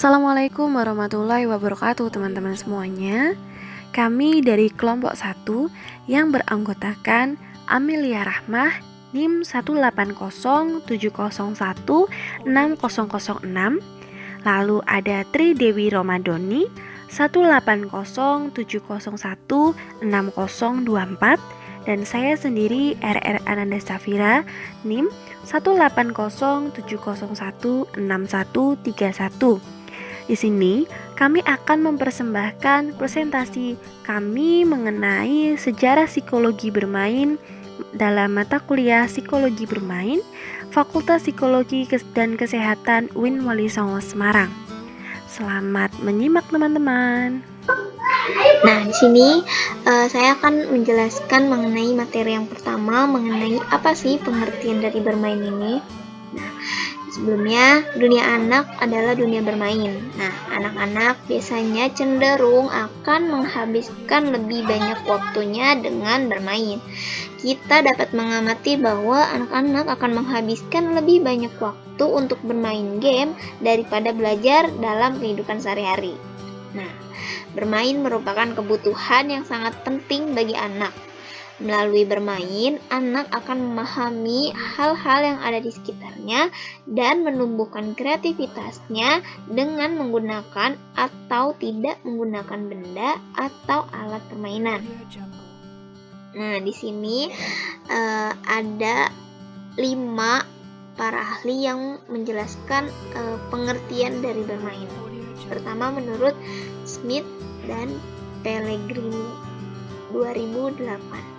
Assalamualaikum warahmatullahi wabarakatuh teman-teman semuanya. Kami dari kelompok 1 yang beranggotakan Amelia Rahmah NIM 18070160006. Lalu ada Tri Dewi Romadoni 18070160024 dan saya sendiri RR Ananda Safira NIM 18070161131. Di sini kami akan mempersembahkan presentasi kami mengenai sejarah psikologi bermain dalam mata kuliah Psikologi Bermain Fakultas Psikologi dan Kesehatan UIN Wali Songo Semarang. Selamat menyimak teman-teman. Nah, di sini saya akan menjelaskan mengenai materi yang pertama, mengenai apa sih pengertian dari bermain ini. Nah, sebelumnya, dunia anak adalah dunia bermain. Nah, anak-anak biasanya cenderung akan menghabiskan lebih banyak waktunya dengan bermain. Kita dapat mengamati bahwa anak-anak akan menghabiskan lebih banyak waktu untuk bermain game daripada belajar dalam kehidupan sehari-hari. Nah, bermain merupakan kebutuhan yang sangat penting bagi anak. Melalui bermain, anak akan memahami hal-hal yang ada di sekitarnya dan menumbuhkan kreativitasnya dengan menggunakan atau tidak menggunakan benda atau alat permainan. Nah, di sini ada 5 para ahli yang menjelaskan pengertian dari bermain. Pertama, menurut Smith dan Pellegrini 2008.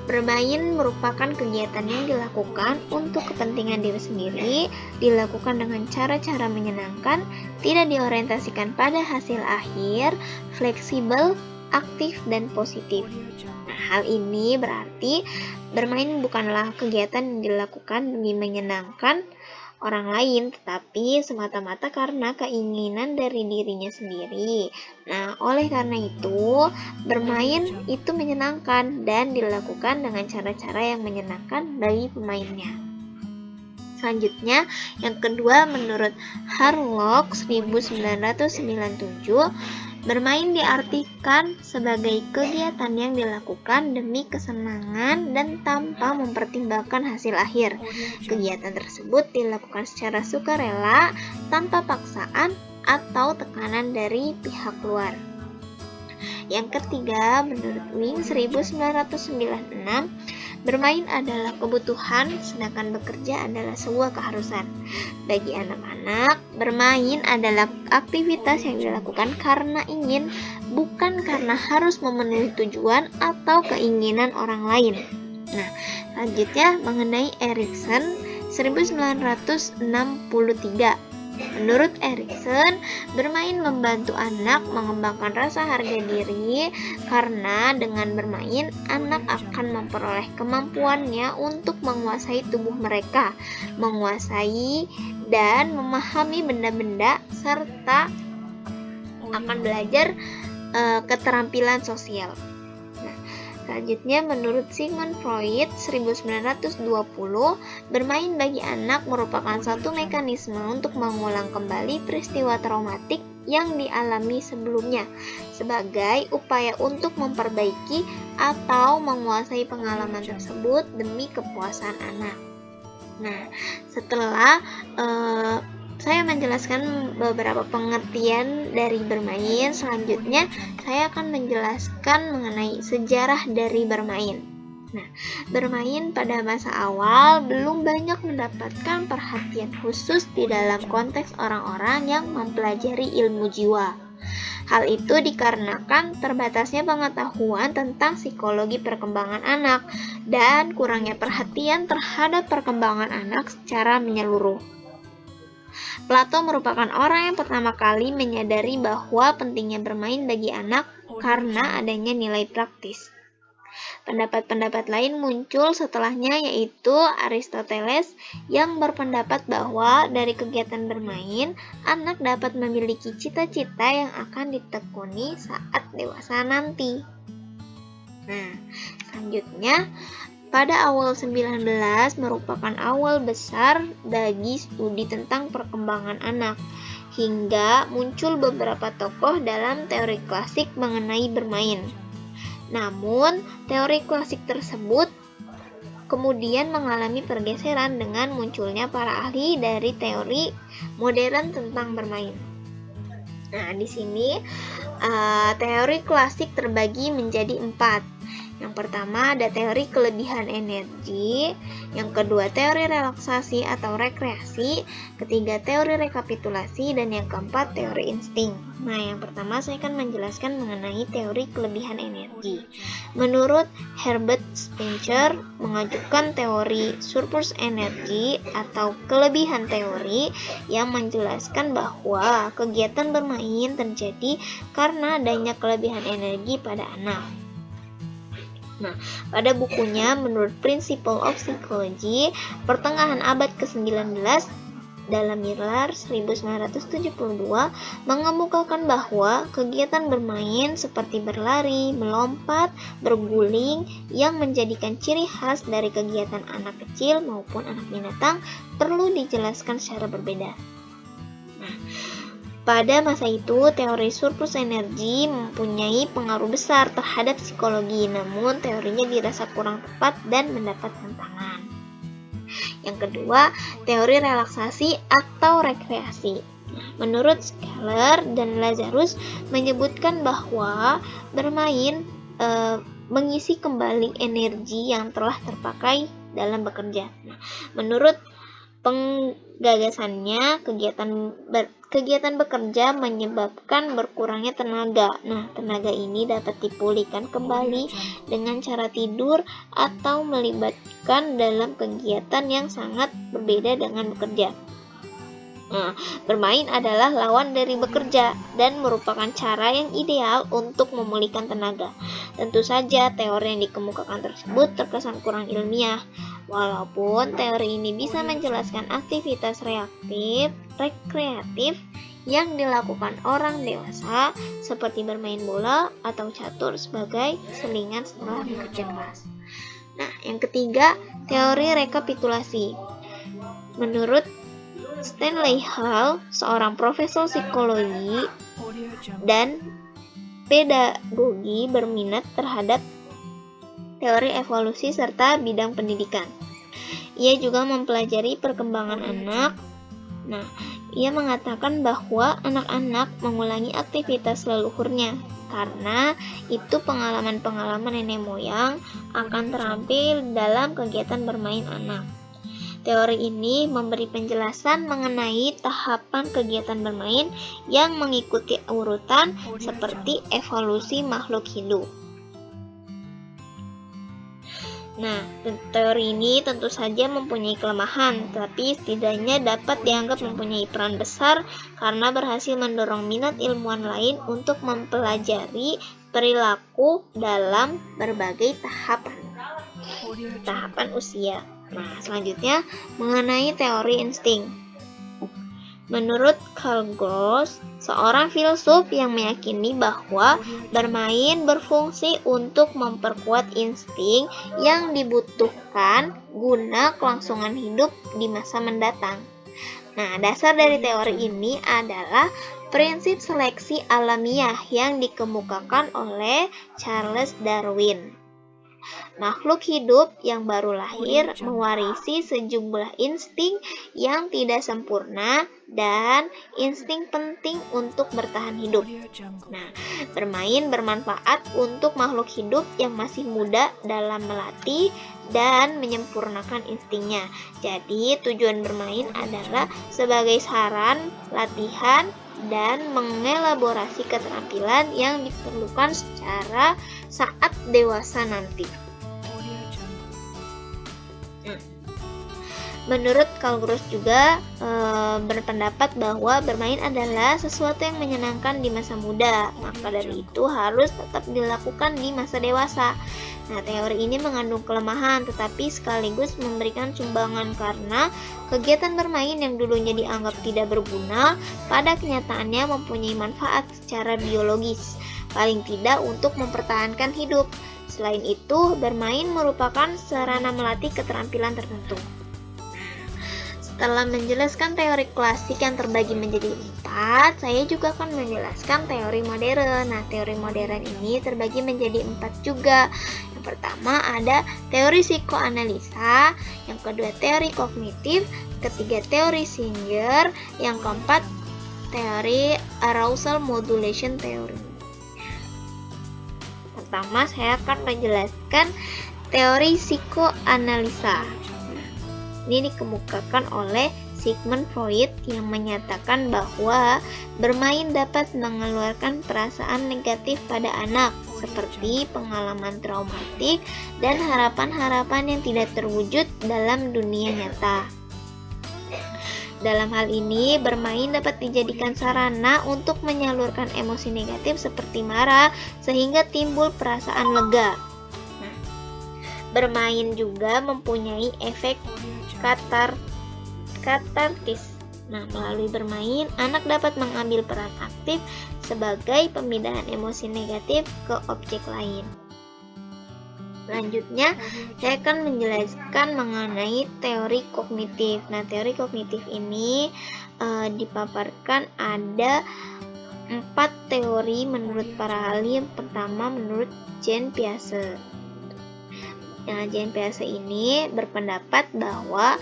Bermain merupakan kegiatan yang dilakukan untuk kepentingan diri sendiri, dilakukan dengan cara-cara menyenangkan, tidak diorientasikan pada hasil akhir, fleksibel, aktif, dan positif. Nah, hal ini berarti bermain bukanlah kegiatan yang dilakukan demi menyenangkan orang lain, tetapi semata-mata karena keinginan dari dirinya sendiri. Nah, oleh karena itu, bermain itu menyenangkan dan dilakukan dengan cara-cara yang menyenangkan bagi pemainnya. Selanjutnya, yang kedua, menurut Harlock 1997, bermain diartikan sebagai kegiatan yang dilakukan demi kesenangan dan tanpa mempertimbangkan hasil akhir. Kegiatan tersebut dilakukan secara sukarela, tanpa paksaan atau tekanan dari pihak luar. Yang ketiga, menurut Wing 1996, bermain adalah kebutuhan, sedangkan bekerja adalah sebuah keharusan. Bagi anak-anak, bermain adalah aktivitas yang dilakukan karena ingin, bukan karena harus memenuhi tujuan atau keinginan orang lain. Nah, selanjutnya mengenai Erikson 1963. Menurut Erikson, bermain membantu anak mengembangkan rasa harga diri karena dengan bermain, anak akan memperoleh kemampuannya untuk menguasai tubuh mereka, menguasai dan memahami benda-benda, serta akan belajar keterampilan sosial. Selanjutnya, menurut Sigmund Freud 1920, bermain bagi anak merupakan satu mekanisme untuk mengulang kembali peristiwa traumatik yang dialami sebelumnya, sebagai upaya untuk memperbaiki atau menguasai pengalaman tersebut demi kepuasan anak. Nah, setelah saya menjelaskan beberapa pengertian dari bermain, selanjutnya saya akan menjelaskan mengenai sejarah dari bermain. Nah, bermain pada masa awal belum banyak mendapatkan perhatian khusus di dalam konteks orang-orang yang mempelajari ilmu jiwa. Hal itu dikarenakan terbatasnya pengetahuan tentang psikologi perkembangan anak dan kurangnya perhatian terhadap perkembangan anak secara menyeluruh. Plato merupakan orang yang pertama kali menyadari bahwa pentingnya bermain bagi anak karena adanya nilai praktis. Pendapat-pendapat lain muncul setelahnya, yaitu Aristoteles yang berpendapat bahwa dari kegiatan bermain, anak dapat memiliki cita-cita yang akan ditekuni saat dewasa nanti. Nah, selanjutnya, pada awal 19 merupakan awal besar bagi studi tentang perkembangan anak. hingga muncul beberapa tokoh dalam teori klasik mengenai bermain. Namun, teori klasik tersebut kemudian mengalami pergeseran dengan munculnya para ahli dari teori modern tentang bermain. Nah, di sini teori klasik terbagi menjadi 4. Yang pertama ada teori kelebihan energi, yang kedua teori relaksasi atau rekreasi, ketiga teori rekapitulasi, dan yang keempat teori insting. Nah, yang pertama saya akan menjelaskan mengenai teori kelebihan energi. Menurut Herbert Spencer mengajukan teori surplus energi atau kelebihan teori yang menjelaskan bahwa kegiatan bermain terjadi karena adanya kelebihan energi pada anak. Nah, pada bukunya menurut Principle of Psychology pertengahan abad ke-19 dalam Miller 1972 mengemukakan bahwa kegiatan bermain seperti berlari, melompat, berguling yang menjadikan ciri khas dari kegiatan anak kecil maupun anak binatang perlu dijelaskan secara berbeda. Nah, pada masa itu, teori surplus energi mempunyai pengaruh besar terhadap psikologi, namun teorinya dirasa kurang tepat dan mendapat tantangan. Yang kedua, teori relaksasi atau rekreasi. Menurut Scaler dan Lazarus menyebutkan bahwa bermain mengisi kembali energi yang telah terpakai dalam bekerja. Nah, menurut penggagasannya, kegiatan bekerja menyebabkan berkurangnya tenaga. Nah, tenaga ini dapat dipulihkan kembali dengan cara tidur atau melibatkan dalam kegiatan yang sangat berbeda dengan bekerja. Nah, bermain adalah lawan dari bekerja dan merupakan cara yang ideal untuk memulihkan tenaga. Tentu saja teori yang dikemukakan tersebut terkesan kurang ilmiah. Walaupun teori ini bisa menjelaskan aktivitas rekreatif yang dilakukan orang dewasa seperti bermain bola atau catur sebagai selingan setelah bekerja keras. Nah, yang ketiga, teori rekapitulasi. Menurut Stanley Hall, seorang profesor psikologi dan pedagogi berminat terhadap teori evolusi serta bidang pendidikan. Ia juga mempelajari perkembangan anak. Nah, ia mengatakan bahwa anak-anak mengulangi aktivitas leluhurnya karena itu pengalaman-pengalaman nenek moyang akan terampil dalam kegiatan bermain anak. Teori ini memberi penjelasan mengenai tahapan kegiatan bermain yang mengikuti urutan seperti evolusi makhluk hidup. Nah, teori ini tentu saja mempunyai kelemahan, tapi setidaknya dapat dianggap mempunyai peran besar karena berhasil mendorong minat ilmuwan lain untuk mempelajari perilaku dalam berbagai tahapan usia. Nah, selanjutnya mengenai teori insting. Menurut Carl Gross, seorang filsuf yang meyakini bahwa bermain berfungsi untuk memperkuat insting yang dibutuhkan guna kelangsungan hidup di masa mendatang. Nah, dasar dari teori ini adalah prinsip seleksi alamiah yang dikemukakan oleh Charles Darwin. Makhluk hidup yang baru lahir mewarisi sejumlah insting yang tidak sempurna dan insting penting untuk bertahan hidup. Nah, bermain bermanfaat untuk makhluk hidup yang masih muda dalam melatih dan menyempurnakan instingnya. Jadi, tujuan bermain adalah sebagai saran, latihan, dan mengelaborasi keterampilan yang diperlukan secara saat dewasa nanti. Menurut Carl Gross juga berpendapat bahwa bermain adalah sesuatu yang menyenangkan di masa muda, maka dari itu harus tetap dilakukan di masa dewasa. Nah, teori ini mengandung kelemahan tetapi sekaligus memberikan sumbangan karena kegiatan bermain yang dulunya dianggap tidak berguna pada kenyataannya mempunyai manfaat secara biologis, paling tidak untuk mempertahankan hidup. Selain itu, bermain merupakan sarana melatih keterampilan tertentu. Setelah menjelaskan teori klasik yang terbagi menjadi 4, saya juga akan menjelaskan teori modern. Nah, teori modern ini terbagi menjadi 4 juga. Yang pertama ada teori psikoanalisa, yang kedua teori kognitif, ketiga teori Singer, yang keempat teori arousal modulation theory. Pertama, saya akan menjelaskan teori psikoanalisa. Ini dikemukakan oleh Sigmund Freud yang menyatakan bahwa bermain dapat mengeluarkan perasaan negatif pada anak, seperti pengalaman traumatik dan harapan-harapan yang tidak terwujud dalam dunia nyata. Dalam hal ini, bermain dapat dijadikan sarana untuk menyalurkan emosi negatif seperti marah, sehingga timbul perasaan lega. Bermain juga mempunyai efek katartis. Nah, melalui bermain, anak dapat mengambil peran aktif sebagai pemindahan emosi negatif ke objek lain. Selanjutnya, saya akan menjelaskan mengenai teori kognitif. Nah, teori kognitif ini dipaparkan ada 4 teori menurut para ahli. Yang pertama menurut Jean Piaget. Nah, Jean Piaget ini berpendapat bahwa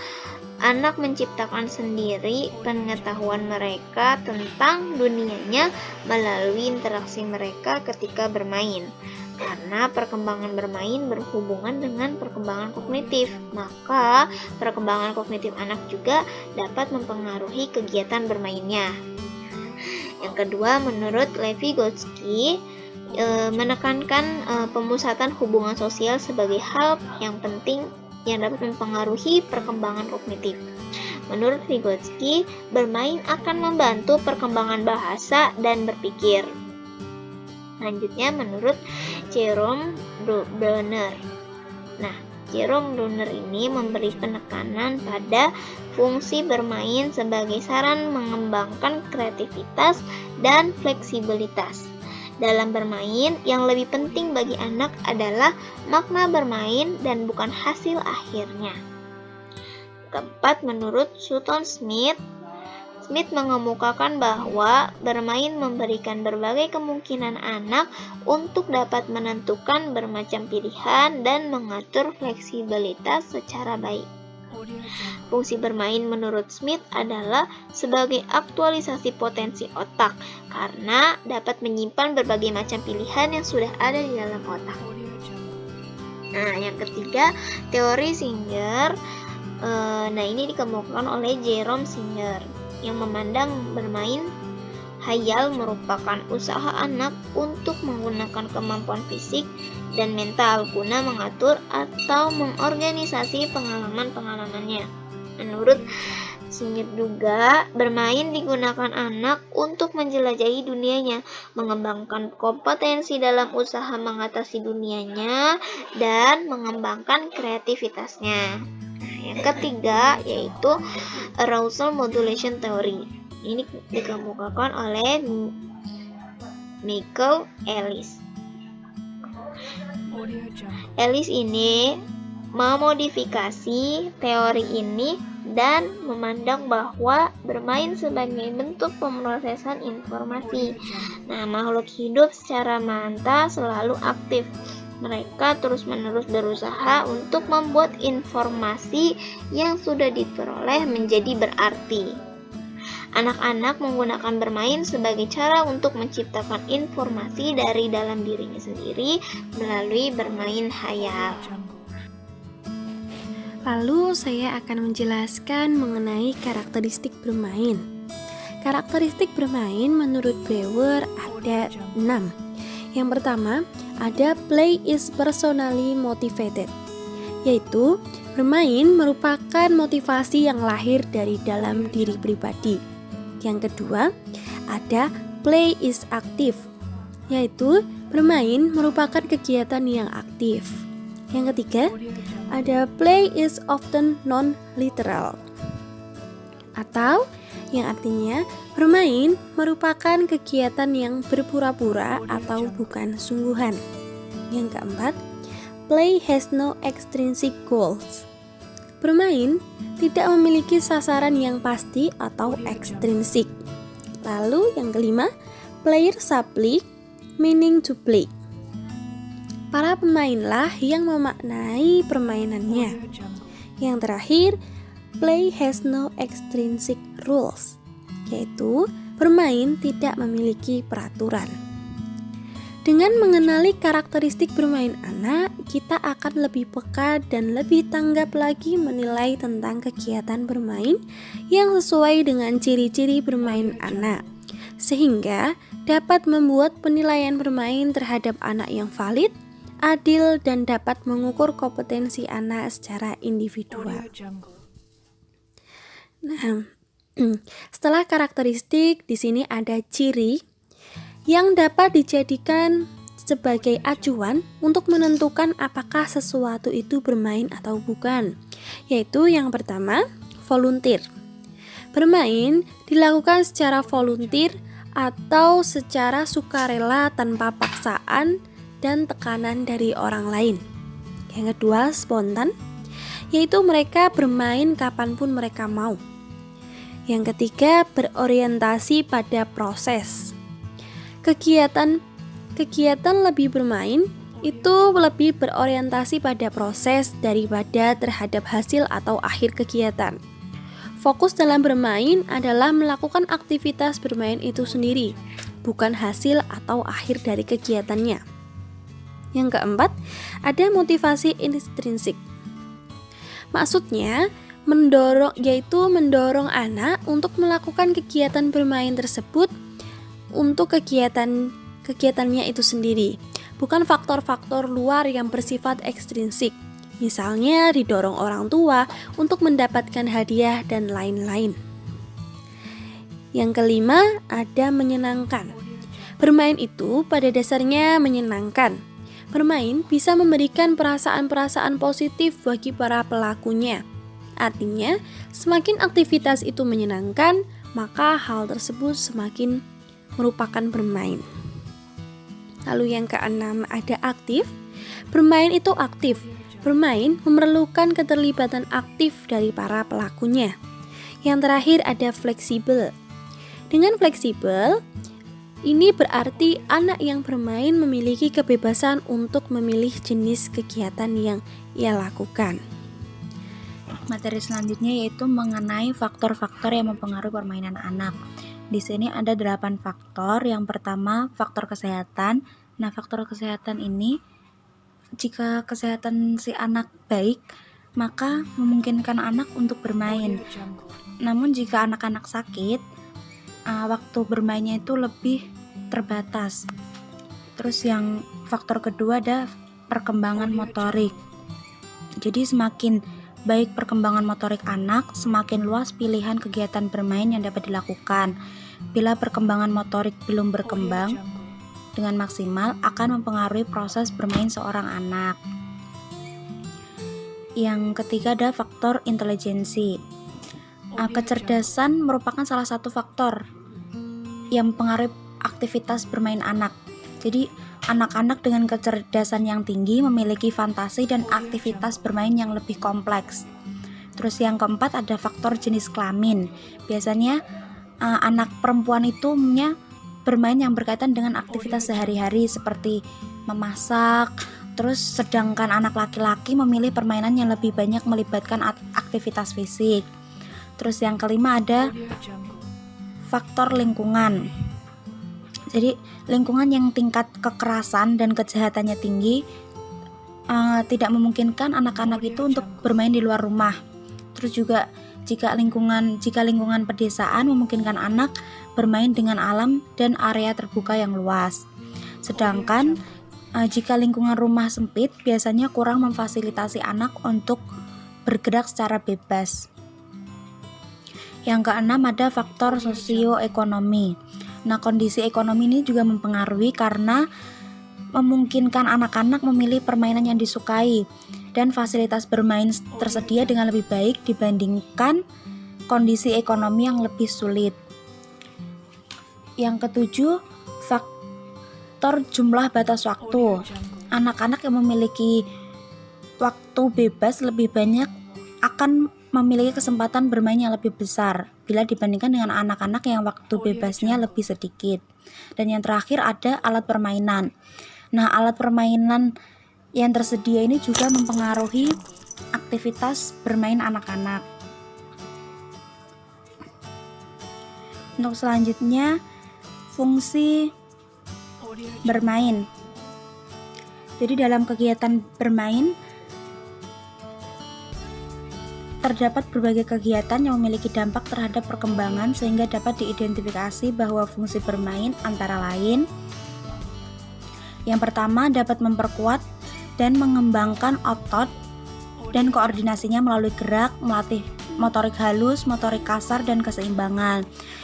anak menciptakan sendiri pengetahuan mereka tentang dunianya melalui interaksi mereka ketika bermain. Karena perkembangan bermain berhubungan dengan perkembangan kognitif, maka perkembangan kognitif anak juga dapat mempengaruhi kegiatan bermainnya. Yang kedua, menurut Levi-Gotsky, menekankan pemusatan hubungan sosial sebagai hal yang penting yang dapat mempengaruhi perkembangan kognitif. Menurut Vygotsky, bermain akan membantu perkembangan bahasa dan berpikir. Selanjutnya, menurut Jerome Bruner. Nah, Jerome Bruner ini memberi penekanan pada fungsi bermain sebagai saran mengembangkan kreativitas dan fleksibilitas. Dalam bermain, yang lebih penting bagi anak adalah makna bermain dan bukan hasil akhirnya. Keempat, menurut Sutton Smith mengemukakan bahwa bermain memberikan berbagai kemungkinan anak untuk dapat menentukan bermacam pilihan dan mengatur fleksibilitas secara baik. Fungsi bermain menurut Smith adalah sebagai aktualisasi potensi otak karena dapat menyimpan berbagai macam pilihan yang sudah ada di dalam otak. Nah, yang ketiga, teori Singer. Nah, ini dikemukakan oleh Jerome Singer yang memandang bermain hayal merupakan usaha anak untuk menggunakan kemampuan fisik dan mental guna mengatur atau mengorganisasi pengalaman-pengalamannya. Menurut Singer juga, bermain digunakan anak untuk menjelajahi dunianya, mengembangkan kompetensi dalam usaha mengatasi dunianya, dan mengembangkan kreativitasnya. Nah, yang ketiga yaitu arousal modulation theory. Ini dikemukakan oleh Michael Ellis. Ellis ini memodifikasi teori ini dan memandang bahwa bermain sebagai bentuk pemrosesan informasi. Nah, makhluk hidup secara manta selalu aktif. Mereka terus-menerus berusaha untuk membuat informasi yang sudah diperoleh menjadi berarti. Anak-anak menggunakan bermain sebagai cara untuk menciptakan informasi dari dalam dirinya sendiri melalui bermain hayal. Lalu saya akan menjelaskan mengenai karakteristik bermain. Karakteristik bermain menurut Brewer ada 6. Yang pertama, ada play is personally motivated, yaitu bermain merupakan motivasi yang lahir dari dalam diri pribadi. Yang kedua, ada play is active, yaitu bermain merupakan kegiatan yang aktif. Yang ketiga, ada play is often non-literal, atau yang artinya bermain merupakan kegiatan yang berpura-pura atau bukan sungguhan. Yang keempat, play has no extrinsic goals. Bermain tidak memiliki sasaran yang pasti atau ekstrinsik. Lalu yang kelima, player subtly meaning to play. Para pemainlah yang memaknai permainannya. Yang terakhir, play has no extrinsic rules, yaitu bermain tidak memiliki peraturan. Dengan mengenali karakteristik bermain anak, kita akan lebih peka dan lebih tanggap lagi menilai tentang kegiatan bermain yang sesuai dengan ciri-ciri bermain anak, sehingga dapat membuat penilaian bermain terhadap anak yang valid, adil, dan dapat mengukur kompetensi anak secara individual. Nah, setelah karakteristik, di sini ada ciri yang dapat dijadikan sebagai acuan untuk menentukan apakah sesuatu itu bermain atau bukan. Yaitu yang pertama, volunteer. Bermain dilakukan secara volunteer atau secara sukarela tanpa paksaan dan tekanan dari orang lain. Yang kedua, spontan, yaitu mereka bermain kapanpun mereka mau. Yang ketiga, berorientasi pada proses. Kegiatan lebih bermain itu lebih berorientasi pada proses daripada terhadap hasil atau akhir kegiatan. Fokus dalam bermain adalah melakukan aktivitas bermain itu sendiri, bukan hasil atau akhir dari kegiatannya. Yang keempat, ada motivasi intrinsik. Maksudnya, mendorong anak untuk melakukan kegiatan bermain tersebut untuk kegiatannya itu sendiri, bukan faktor-faktor luar yang bersifat ekstrinsik. Misalnya didorong orang tua untuk mendapatkan hadiah dan lain-lain. Yang kelima, ada menyenangkan. Bermain itu pada dasarnya menyenangkan. Bermain bisa memberikan perasaan-perasaan positif bagi para pelakunya. Artinya, semakin aktivitas itu menyenangkan, maka hal tersebut semakin merupakan bermain. Lalu yang keenam, ada aktif. Bermain itu aktif. Bermain memerlukan keterlibatan aktif dari para pelakunya. Yang terakhir ada fleksibel. Dengan fleksibel, ini berarti anak yang bermain memiliki kebebasan untuk memilih jenis kegiatan yang ia lakukan. Materi selanjutnya yaitu mengenai faktor-faktor yang mempengaruhi permainan anak. Di sini ada 8 faktor. Yang pertama, faktor kesehatan. Nah, faktor kesehatan ini, jika kesehatan si anak baik, maka memungkinkan anak untuk bermain. Namun jika anak-anak sakit, waktu bermainnya itu lebih terbatas. Terus yang faktor kedua ada perkembangan motorik. Jadi semakin baik perkembangan motorik anak, semakin luas pilihan kegiatan bermain yang dapat dilakukan. Bila perkembangan motorik belum berkembang dengan maksimal, akan mempengaruhi proses bermain seorang anak. Yang ketiga ada faktor intelijensi. Kecerdasan merupakan salah satu faktor yang mempengaruhi aktivitas bermain anak. Jadi anak-anak dengan kecerdasan yang tinggi memiliki fantasi dan aktivitas bermain yang lebih kompleks. Terus yang keempat ada faktor jenis kelamin. Biasanya anak perempuan itu umumnya bermain yang berkaitan dengan aktivitas sehari-hari seperti memasak. Terus sedangkan anak laki-laki memilih permainan yang lebih banyak melibatkan aktivitas fisik. Terus yang kelima ada faktor lingkungan. Jadi lingkungan yang tingkat kekerasan dan kejahatannya tinggi tidak memungkinkan anak-anak itu untuk bermain di luar rumah. Terus juga jika lingkungan pedesaan memungkinkan anak bermain dengan alam dan area terbuka yang luas. Sedangkan jika lingkungan rumah sempit biasanya kurang memfasilitasi anak untuk bergerak secara bebas. Yang keenam ada faktor sosioekonomi. Nah, kondisi ekonomi ini juga mempengaruhi karena memungkinkan anak-anak memilih permainan yang disukai dan fasilitas bermain tersedia dengan lebih baik dibandingkan kondisi ekonomi yang lebih sulit. Yang ketujuh, faktor jumlah batas waktu. Anak-anak yang memiliki waktu bebas lebih banyak akan akan memiliki kesempatan bermain yang lebih besar bila dibandingkan dengan anak-anak yang waktu bebasnya lebih sedikit. Dan yang terakhir ada alat permainan. Nah, alat permainan yang tersedia ini juga mempengaruhi aktivitas bermain anak-anak. Untuk selanjutnya, fungsi bermain. Jadi dalam kegiatan bermain terdapat berbagai kegiatan yang memiliki dampak terhadap perkembangan sehingga dapat diidentifikasi bahwa fungsi bermain antara lain: yang pertama, dapat memperkuat dan mengembangkan otot dan koordinasinya melalui gerak, melatih motorik halus, motorik kasar, dan keseimbangan.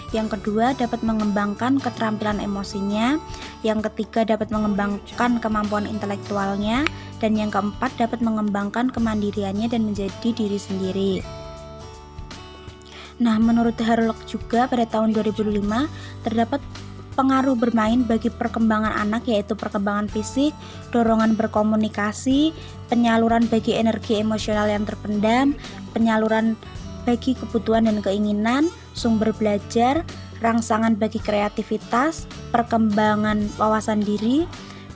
Yang kedua, dapat mengembangkan keterampilan emosinya. Yang ketiga, dapat mengembangkan kemampuan intelektualnya. Dan yang keempat, dapat mengembangkan kemandiriannya dan menjadi diri sendiri. Nah, menurut Harlock juga pada tahun 2005 terdapat pengaruh bermain bagi perkembangan anak, yaitu perkembangan fisik, dorongan berkomunikasi, penyaluran bagi energi emosional yang terpendam, penyaluran bagi kebutuhan dan keinginan, sumber belajar, rangsangan bagi kreativitas, perkembangan wawasan diri,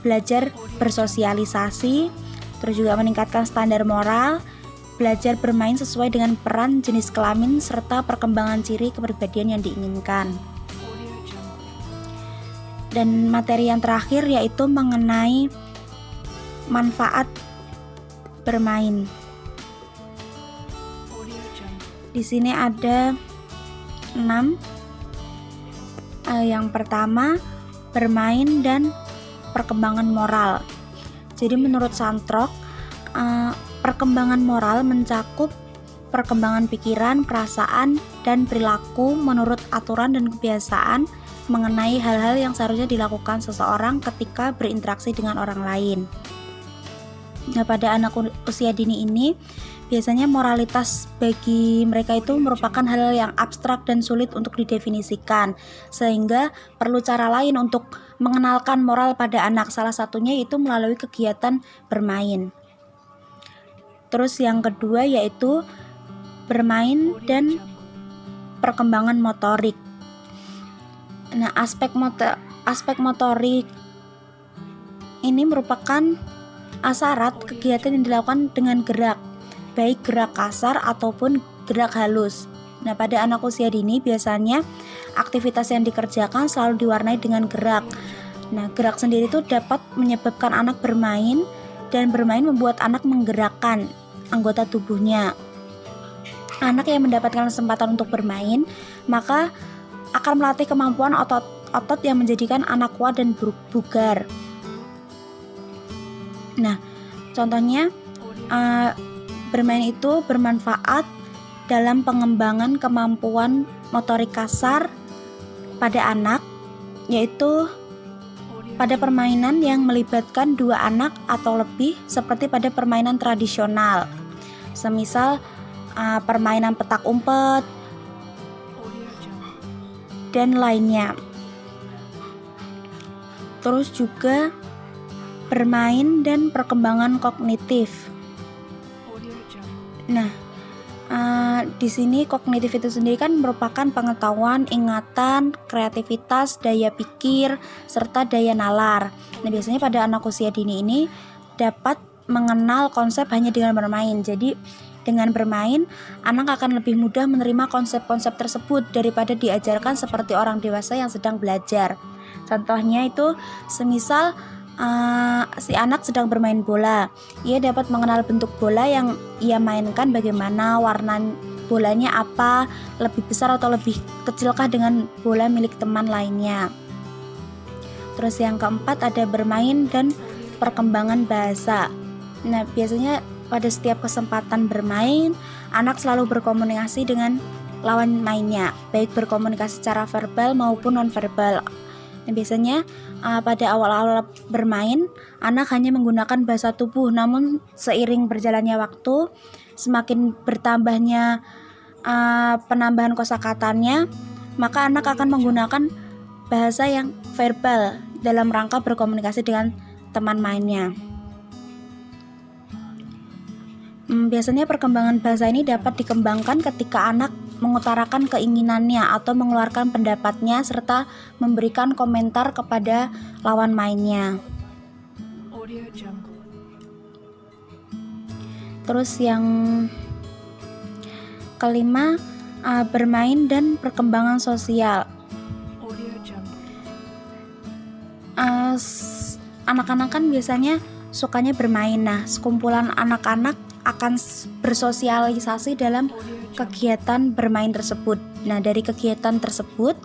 belajar bersosialisasi, terus juga meningkatkan standar moral, belajar bermain sesuai dengan peran, jenis kelamin, serta perkembangan ciri kepribadian yang diinginkan. Dan materi yang terakhir yaitu mengenai manfaat bermain. Di sini ada 6. Yang pertama, bermain dan perkembangan moral. Jadi menurut Santrok, perkembangan moral mencakup perkembangan pikiran, perasaan, dan perilaku menurut aturan dan kebiasaan mengenai hal-hal yang seharusnya dilakukan seseorang ketika berinteraksi dengan orang lain. Nah, pada anak usia dini ini biasanya moralitas bagi mereka itu merupakan hal yang abstrak dan sulit untuk didefinisikan, sehingga perlu cara lain untuk mengenalkan moral pada anak. Salah satunya itu melalui kegiatan bermain. Terus yang kedua yaitu bermain dan perkembangan motorik. Nah, aspek motorik ini merupakan syarat kegiatan yang dilakukan dengan gerak, baik gerak kasar ataupun gerak halus. Nah, pada anak usia dini biasanya aktivitas yang dikerjakan selalu diwarnai dengan gerak. Nah, gerak sendiri itu dapat menyebabkan anak bermain, dan bermain membuat anak menggerakkan anggota tubuhnya. Anak yang mendapatkan kesempatan untuk bermain, maka akan melatih kemampuan otot yang menjadikan anak kuat dan bugar. Nah, contohnya bermain itu bermanfaat dalam pengembangan kemampuan motorik kasar pada anak, yaitu pada permainan yang melibatkan 2 anak atau lebih, seperti pada permainan tradisional, semisal permainan petak umpet dan lainnya. Terus juga bermain dan perkembangan kognitif. Nah, di sini kognitif itu sendiri kan merupakan pengetahuan, ingatan, kreativitas, daya pikir, serta daya nalar. Nah, biasanya pada anak usia dini ini dapat mengenal konsep hanya dengan bermain. Jadi dengan bermain, anak akan lebih mudah menerima konsep-konsep tersebut daripada diajarkan seperti orang dewasa yang sedang belajar. Contohnya itu semisal si anak sedang bermain bola, ia dapat mengenal bentuk bola yang ia mainkan, bagaimana warna bolanya, apa, lebih besar atau lebih kecilkah dengan bola milik teman lainnya. Terus yang keempat ada bermain dan perkembangan bahasa. Nah, biasanya pada setiap kesempatan bermain, anak selalu berkomunikasi dengan lawan mainnya, baik berkomunikasi secara verbal maupun nonverbal. Nah, biasanya pada awal-awal bermain, anak hanya menggunakan bahasa tubuh, namun seiring berjalannya waktu, semakin bertambahnya penambahan kosakatanya, maka anak akan menggunakan bahasa yang verbal dalam rangka berkomunikasi dengan teman mainnya. Biasanya perkembangan bahasa ini dapat dikembangkan ketika anak mengutarakan keinginannya atau mengeluarkan pendapatnya serta memberikan komentar kepada lawan mainnya. Terus yang kelima, bermain dan perkembangan sosial. Anak-anak kan biasanya sukanya bermain. Nah, sekumpulan anak-anak akan bersosialisasi dalam kegiatan bermain tersebut. Nah, dari kegiatan tersebut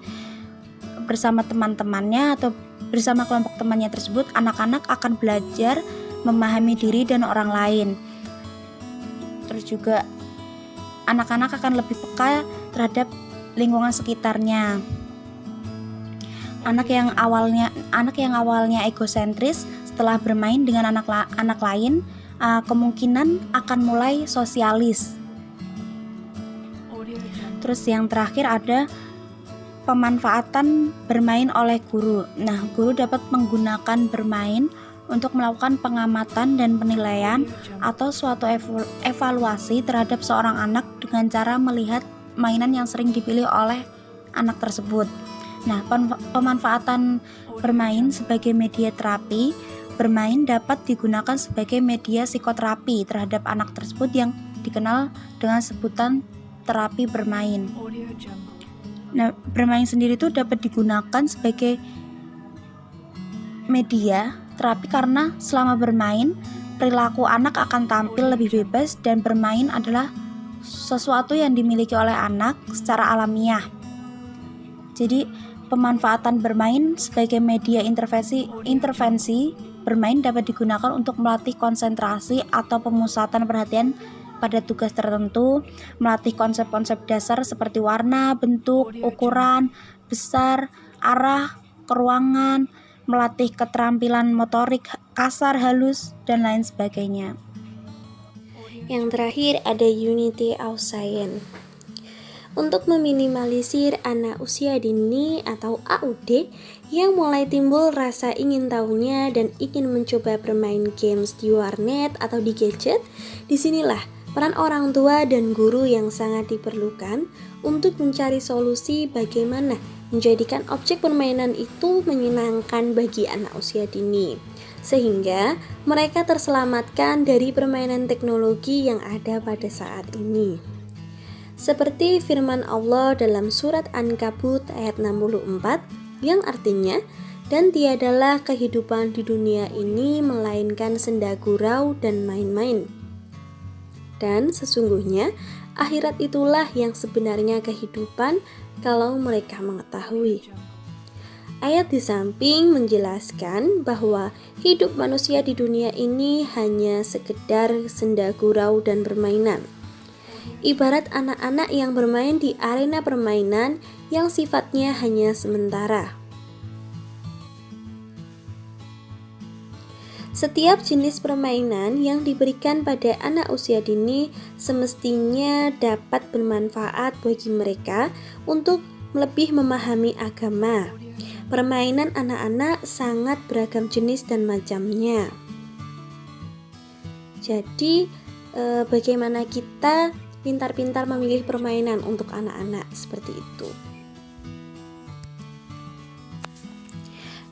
bersama teman-temannya atau bersama kelompok temannya tersebut, anak-anak akan belajar memahami diri dan orang lain. Terus juga anak-anak akan lebih peka terhadap lingkungan sekitarnya. Anak yang awalnya egosentris setelah bermain dengan anak lain kemungkinan akan mulai sosialis. Terus yang terakhir ada pemanfaatan bermain oleh guru. Nah, guru dapat menggunakan bermain untuk melakukan pengamatan dan penilaian atau suatu evaluasi terhadap seorang anak dengan cara melihat mainan yang sering dipilih oleh anak tersebut. Nah, pemanfaatan bermain sebagai media terapi. Bermain dapat digunakan sebagai media psikoterapi terhadap anak tersebut yang dikenal dengan sebutan terapi bermain. Nah, bermain sendiri itu dapat digunakan sebagai media terapi karena selama bermain, perilaku anak akan tampil lebih bebas dan bermain adalah sesuatu yang dimiliki oleh anak secara alamiah. Jadi, pemanfaatan bermain sebagai media intervensi bermain dapat digunakan untuk melatih konsentrasi atau pemusatan perhatian pada tugas tertentu, melatih konsep-konsep dasar seperti warna, bentuk, ukuran, besar, arah, keruangan, melatih keterampilan motorik kasar, halus, dan lain sebagainya. Yang terakhir ada Unity of Science. Untuk meminimalisir anak usia dini atau AUD yang mulai timbul rasa ingin tahunya dan ingin mencoba bermain games di warnet atau di gadget, disinilah peran orang tua dan guru yang sangat diperlukan untuk mencari solusi bagaimana menjadikan objek permainan itu menyenangkan bagi anak usia dini, sehingga mereka terselamatkan dari permainan teknologi yang ada pada saat ini. Seperti firman Allah dalam surat An-Kabut ayat 64 yang artinya, dan tiadalah kehidupan di dunia ini melainkan senda gurau dan main-main. Dan sesungguhnya akhirat itulah yang sebenarnya kehidupan kalau mereka mengetahui. Ayat di samping menjelaskan bahwa hidup manusia di dunia ini hanya sekedar senda gurau dan permainan. Ibarat anak-anak yang bermain di arena permainan yang sifatnya hanya sementara. Setiap jenis permainan yang diberikan pada anak usia dini semestinya dapat bermanfaat bagi mereka untuk lebih memahami agama. Permainan anak-anak sangat beragam jenis dan macamnya. Jadi, bagaimana kita pintar-pintar memilih permainan untuk anak-anak seperti itu.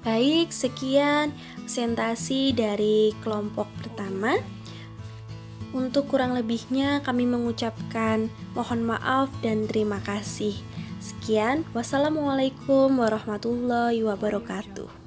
Baik, sekian presentasi dari kelompok pertama. Untuk kurang lebihnya kami mengucapkan mohon maaf dan terima kasih. Sekian, wassalamualaikum warahmatullahi wabarakatuh.